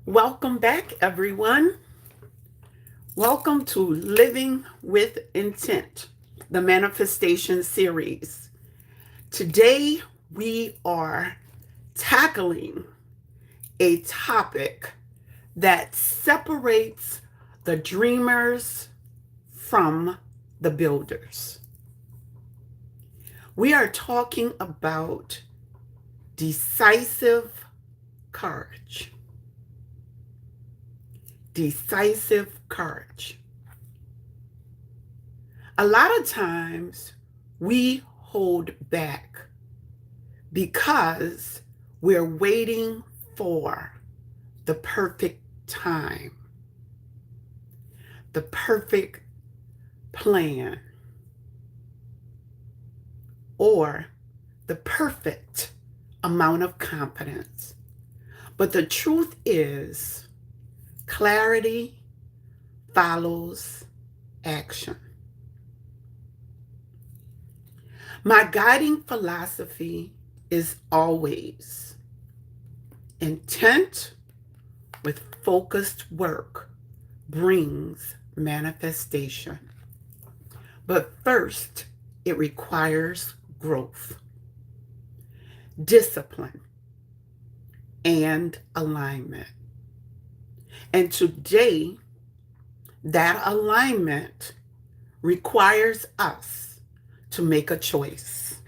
Welcome back, everyone. Welcome to Living with Intent, the Manifestation Series. Today, we are tackling a topic that separates the dreamers from the builders. We are talking about decisive courage. Decisive courage. A lot of times we hold back because we're waiting for the perfect time, the perfect plan, or the perfect amount of confidence. But the truth is, clarity follows action. My guiding philosophy is always intent with focused work brings manifestation. But first, it requires growth, discipline, and alignment. And today, that alignment requires us to make a choice.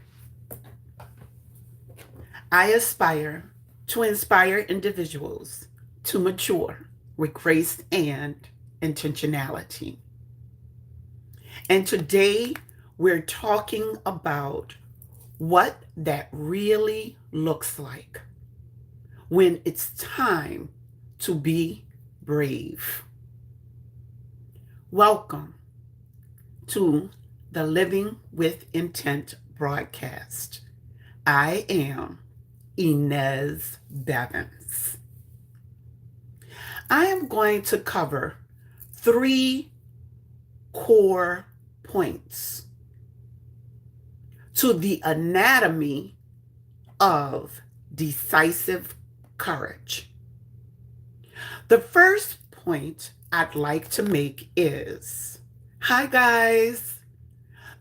I aspire to inspire individuals to mature with grace and intentionality. And today, we're talking about what that really looks like when it's time to be brave. Welcome to the Living with Intent broadcast. I am Ynez Bevins. I am going to cover 3 core points to the anatomy of decisive courage. The first point I'd like to make is, hi guys,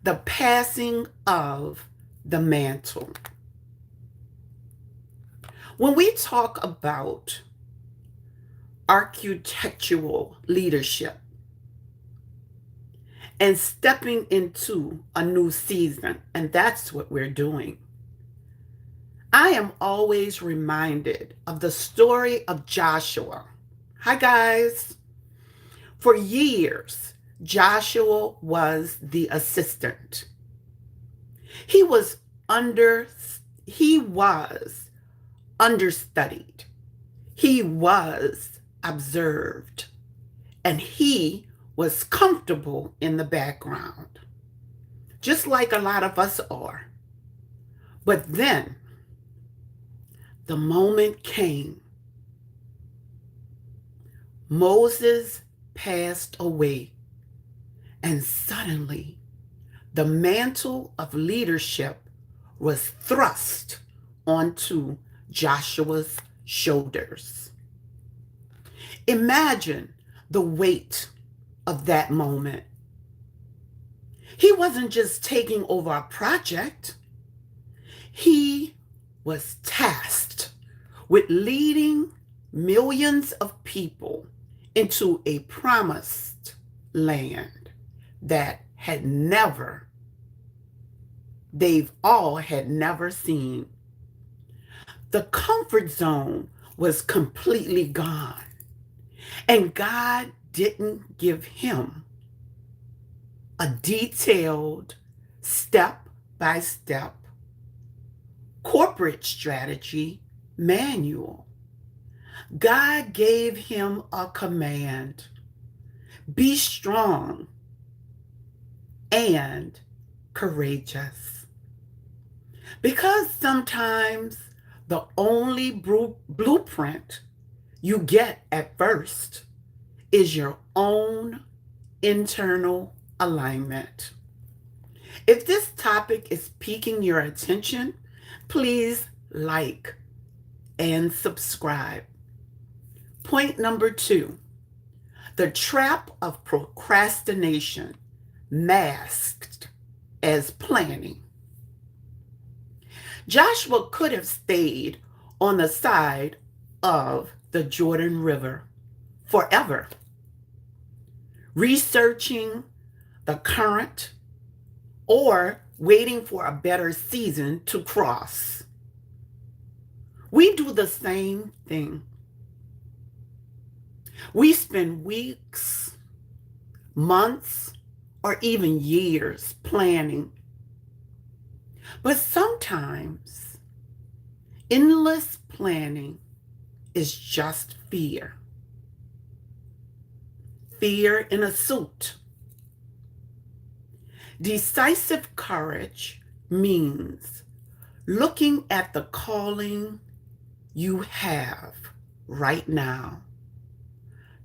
the passing of the mantle. When we talk about architectural leadership and stepping into a new season, and that's what we're doing, I am always reminded of the story of Joshua. Hi, guys. For years, Joshua was the assistant. He was understudied. He was observed. And he was comfortable in the background, just like a lot of us are. But then the moment came. Moses passed away, and suddenly the mantle of leadership was thrust onto Joshua's shoulders. Imagine the weight of that moment. He wasn't just taking over a project, he was tasked with leading millions of people into a promised land that they've all had never seen. The comfort zone was completely gone, and God didn't give him a detailed step-by-step corporate strategy manual. God gave him a command: be strong and courageous. Because sometimes the only blueprint you get at first is your own internal alignment. If this topic is piquing your attention, please like and subscribe. Point number 2, the trap of procrastination masked as planning. Joshua could have stayed on the side of the Jordan River forever, researching the current or waiting for a better season to cross. We do the same thing. We spend weeks, months, or even years planning. But sometimes endless planning is just fear. Fear in a suit. Decisive courage means looking at the calling you have right now,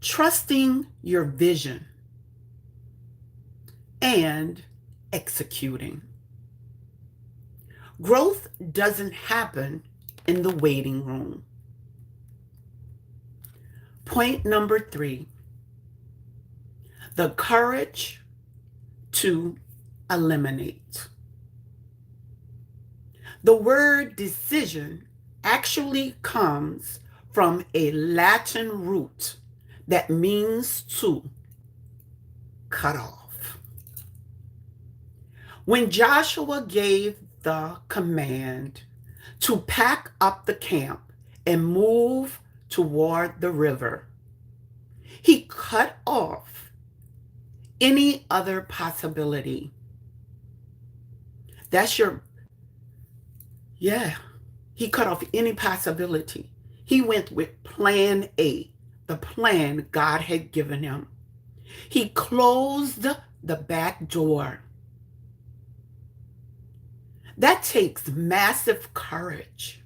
trusting your vision, and executing. Growth doesn't happen in the waiting room. Point number 3, the courage to eliminate. The word decision actually comes from a Latin root that means to cut off. When Joshua gave the command to pack up the camp and move toward the river, he cut off any other possibility. He cut off any possibility. He went with plan A, the plan God had given him. He closed the back door. That takes massive courage.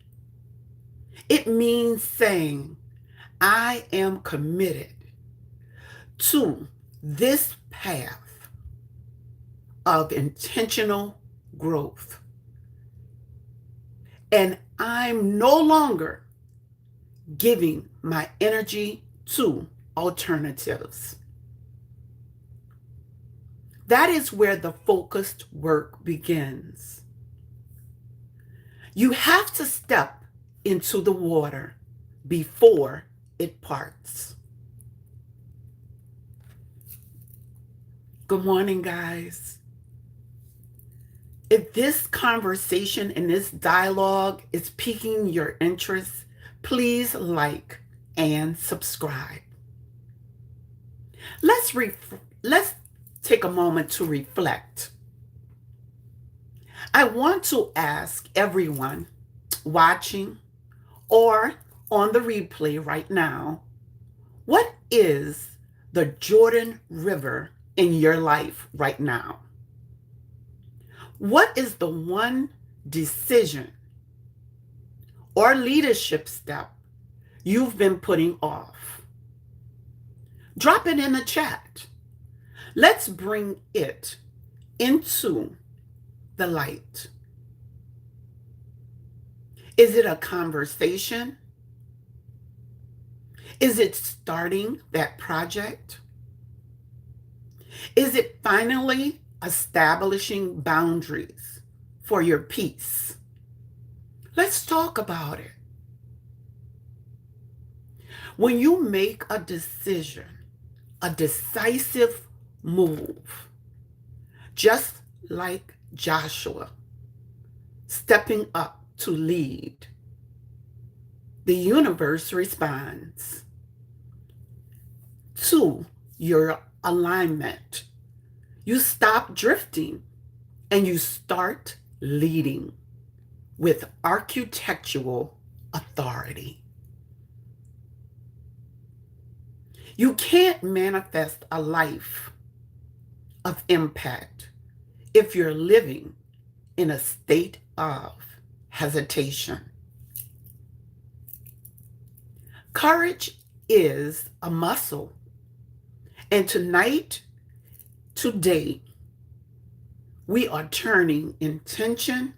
It means saying, I am committed to this path of intentional growth. And I'm no longer giving my energy to alternatives. That is where the focused work begins. You have to step into the water before it parts. Good morning, guys. If this conversation and this dialogue is piquing your interest, please like and subscribe. Let's take a moment to reflect. I want to ask everyone watching or on the replay right now, what is the Jordan River in your life right now? What is the one decision or leadership step you've been putting off? Drop it in the chat. Let's bring it into the light. Is it a conversation? Is it starting that project? Is it finally establishing boundaries for your peace? Let's talk about it. When you make a decision, a decisive move, just like Joshua stepping up to lead, the universe responds to your alignment. You stop drifting and you start leading with architectural authority. You can't manifest a life of impact if you're living in a state of hesitation. Courage is a muscle. And today, we are turning intention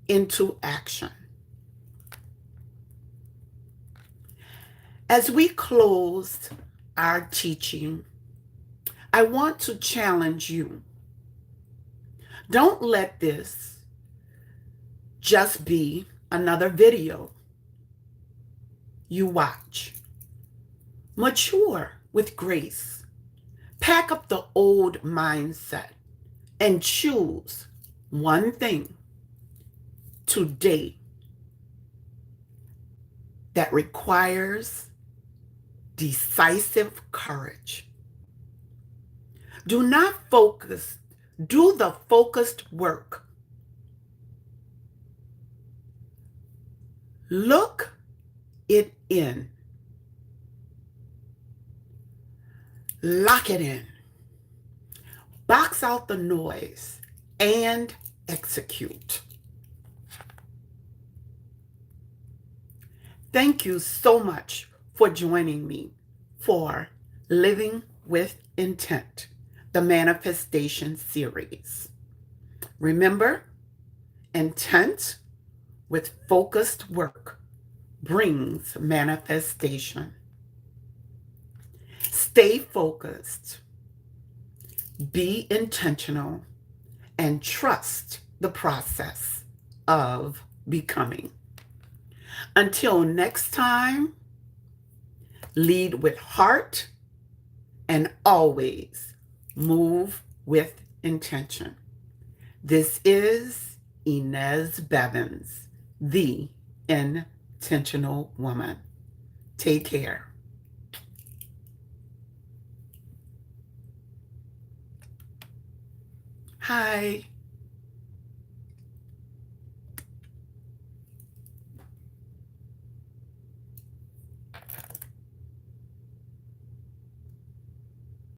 into action. As we close our teaching, I want to challenge you. Don't let this just be another video you watch. Mature with grace. Pack up the old mindset and choose one thing today that requires decisive courage. Do the focused work. Look it in. Lock it in. Box out the noise and execute. Thank you so much for joining me for Living with Intent, the Manifestation Series. Remember, intent with focused work brings manifestation. Stay focused, be intentional, and trust the process of becoming. Until next time, lead with heart and always move with intention. This is Ynez Bevins, the Intentional Woman. Take care. Hi.